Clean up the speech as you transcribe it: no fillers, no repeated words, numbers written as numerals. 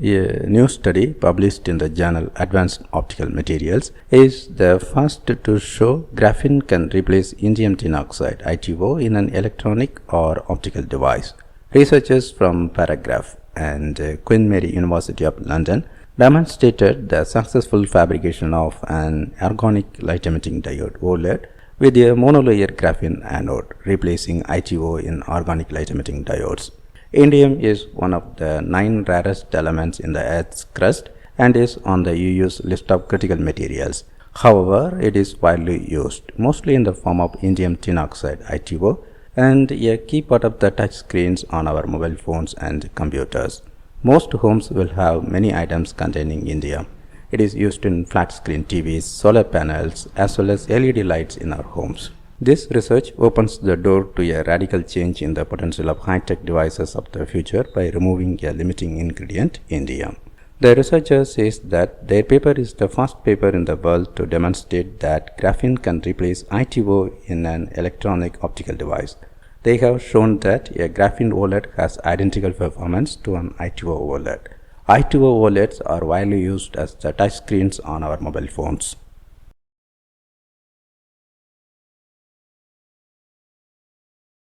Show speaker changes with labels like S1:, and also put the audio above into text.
S1: A new study published in the journal Advanced Optical Materials is the first to show graphene can replace indium tin oxide (ITO) in an electronic or optical device. Researchers from Paragraph and Queen Mary University of London demonstrated the successful fabrication of an organic light-emitting diode OLED with a monolayer graphene anode, replacing ITO in organic light-emitting diodes. Indium is one of the 9 rarest elements in the Earth's crust and is on the EU's list of critical materials. However, it is widely used, mostly in the form of indium tin oxide (ITO), and a key part of the touch screens on our mobile phones and computers. Most homes will have many items containing indium. It is used in flat screen TVs, solar panels, as well as LED lights in our homes. This research opens the door to a radical change in the potential of high-tech devices of the future by removing a limiting ingredient, indium. The researcher says that their paper is the first paper in the world to demonstrate that graphene can replace ITO in an electronic optical device. They have shown that a graphene OLED has identical performance to an ITO OLED. ITO OLEDs are widely used as the touch screens on our mobile phones.